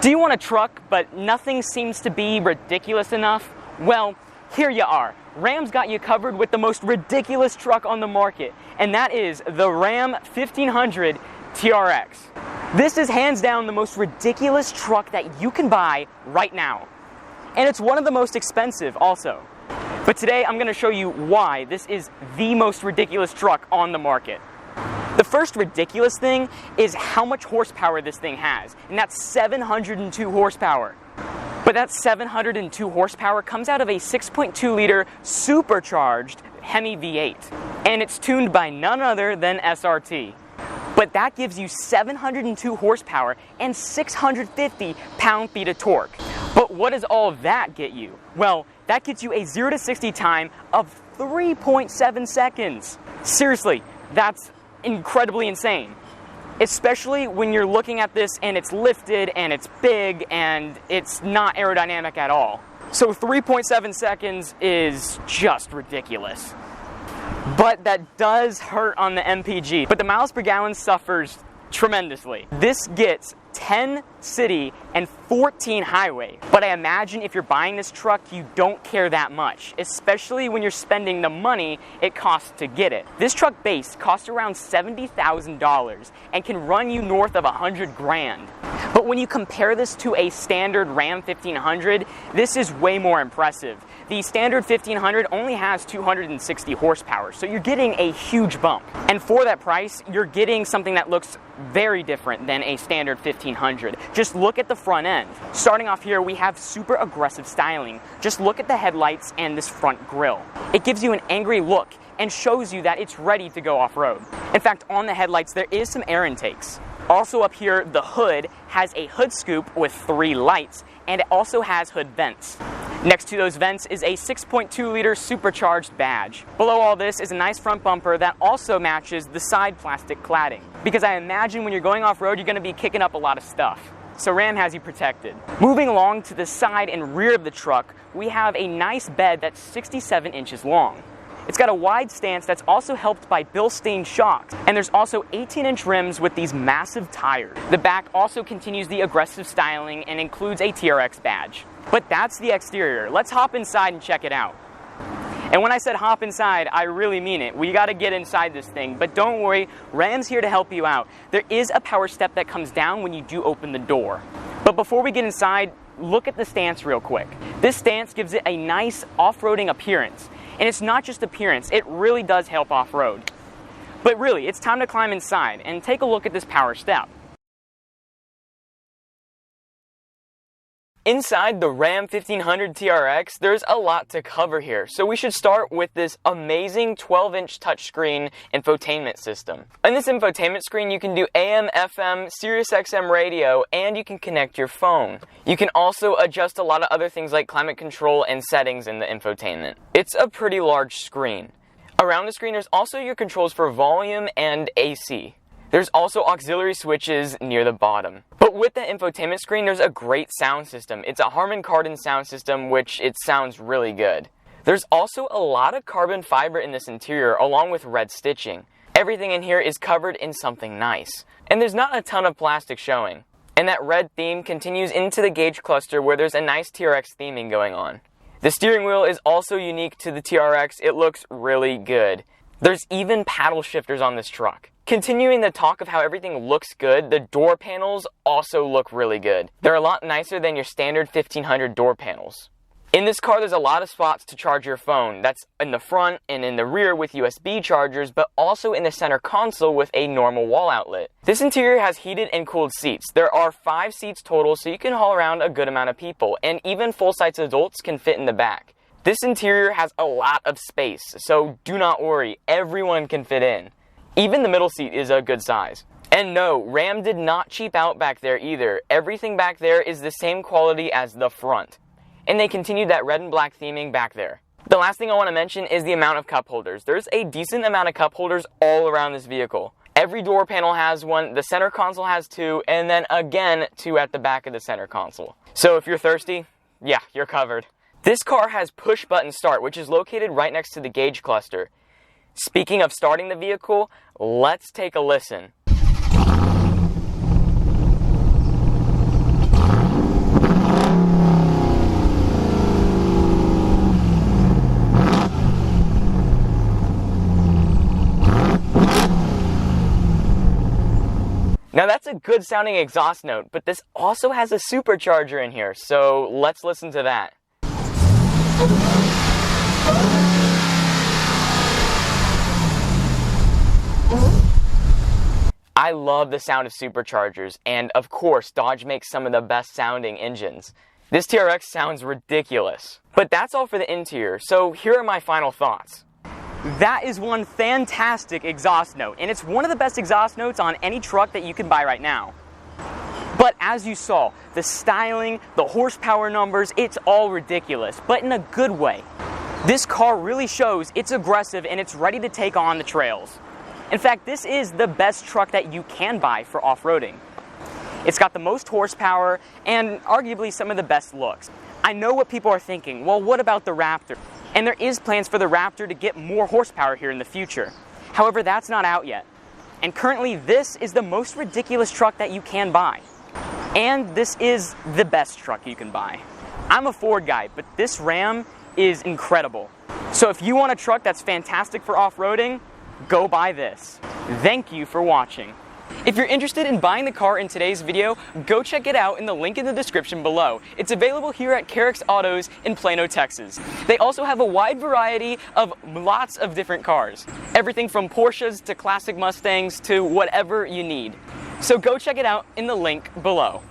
Do you want a truck, but nothing seems to be ridiculous enough? Well, here you are. Ram's got you covered with the most ridiculous truck on the market, and that is the Ram 1500 TRX. This is hands down the most ridiculous truck that you can buy right now. And it's one of the most expensive also. But today I'm going to show you why this is the most ridiculous truck on the market. The first ridiculous thing is how much horsepower this thing has, and that's 702 horsepower. But that 702 horsepower comes out of a 6.2 liter supercharged Hemi V8, and it's tuned by none other than SRT. But that gives you 702 horsepower and 650 pound-feet of torque. But what does all of that get you? Well, that gets you a 0 to 60 time of 3.7 seconds. Seriously, that's incredibly insane. Especially when you're looking at this and it's lifted and it's big and it's not aerodynamic at all. So 3.7 seconds is just ridiculous. But that does hurt on the MPG. But the miles per gallon suffers tremendously. This gets 10 city and 14 highway. But I imagine if you're buying this truck, you don't care that much, especially when you're spending the money it costs to get it. This truck base costs around $70,000 and can run you north of 100 grand. But when you compare this to a standard Ram 1500, this is way more impressive. The standard 1500 only has 260 horsepower, so you're getting a huge bump. And for that price, you're getting something that looks very different than a standard 1500. Just look at the front end. Starting off here, we have super aggressive styling. Just look at the headlights and this front grille. It gives you an angry look and shows you that it's ready to go off-road. In fact, on the headlights, there is some air intakes. Also up here, the hood has a hood scoop with 3 lights, and it also has hood vents. Next to those vents is a 6.2 liter supercharged badge. Below all this is a nice front bumper that also matches the side plastic cladding. Because I imagine when you're going off-road, you're going to be kicking up a lot of stuff. So Ram has you protected. Moving along to the side and rear of the truck, we have a nice bed that's 67 inches long. It's got a wide stance that's also helped by Bilstein shocks, and there's also 18-inch rims with these massive tires. The back also continues the aggressive styling and includes a TRX badge. But that's the exterior. Let's hop inside and check it out. And when I said hop inside, I really mean it. We gotta get inside this thing, but don't worry, Ram's here to help you out. There is a power step that comes down when you do open the door. But before we get inside, look at the stance real quick. This stance gives it a nice off-roading appearance. And it's not just appearance, it really does help off-road. But really, it's time to climb inside and take a look at this power step. Inside the Ram 1500 TRX, there's a lot to cover here, so we should start with this amazing 12-inch touchscreen infotainment system. On this infotainment screen, you can do AM, FM, Sirius XM radio, and you can connect your phone. You can also adjust a lot of other things like climate control and settings in the infotainment. It's a pretty large screen. Around the screen, there's also your controls for volume and AC. There's also auxiliary switches near the bottom. But with the infotainment screen, there's a great sound system. It's a Harman Kardon sound system, which it sounds really good. There's also a lot of carbon fiber in this interior, along with red stitching. Everything in here is covered in something nice. And there's not a ton of plastic showing. And that red theme continues into the gauge cluster where there's a nice TRX theming going on. The steering wheel is also unique to the TRX. It looks really good. There's even paddle shifters on this truck. Continuing the talk of how everything looks good, the door panels also look really good. They're a lot nicer than your standard 1500 door panels. In this car, there's a lot of spots to charge your phone. That's in the front and in the rear with USB chargers, but also in the center console with a normal wall outlet. This interior has heated and cooled seats. There are 5 seats total, so you can haul around a good amount of people, and even full-size adults can fit in the back. This interior has a lot of space, so do not worry, everyone can fit in. Even the middle seat is a good size. And no, Ram did not cheap out back there either. Everything back there is the same quality as the front. And they continued that red and black theming back there. The last thing I want to mention is the amount of cup holders. There's a decent amount of cup holders all around this vehicle. Every door panel has one, the center console has 2, and then again 2 at the back of the center console. So if you're thirsty, yeah, you're covered. This car has push button start, which is located right next to the gauge cluster. Speaking of starting the vehicle, let's take a listen. Now that's a good sounding exhaust note, but this also has a supercharger in here, so let's listen to that. I love the sound of superchargers, and of course, Dodge makes some of the best sounding engines. This TRX sounds ridiculous. But that's all for the interior, so here are my final thoughts. That is one fantastic exhaust note, and it's one of the best exhaust notes on any truck that you can buy right now. But as you saw, the styling, the horsepower numbers, it's all ridiculous, but in a good way. This car really shows it's aggressive and it's ready to take on the trails. In fact, this is the best truck that you can buy for off-roading. It's got the most horsepower and arguably some of the best looks. I know what people are thinking, well, what about the Raptor? And there is plans for the Raptor to get more horsepower here in the future. However, that's not out yet. And currently, this is the most ridiculous truck that you can buy. And this is the best truck you can buy. I'm a Ford guy, but this Ram is incredible. So if you want a truck that's fantastic for off-roading, go buy this. Thank you for watching. If you're interested in buying the car in today's video, go check it out in the link in the description below. It's available here at Carrick's Autos in Plano, Texas. They also have a wide variety of lots of different cars. Everything from Porsches to classic Mustangs to whatever you need. So go check it out in the link below.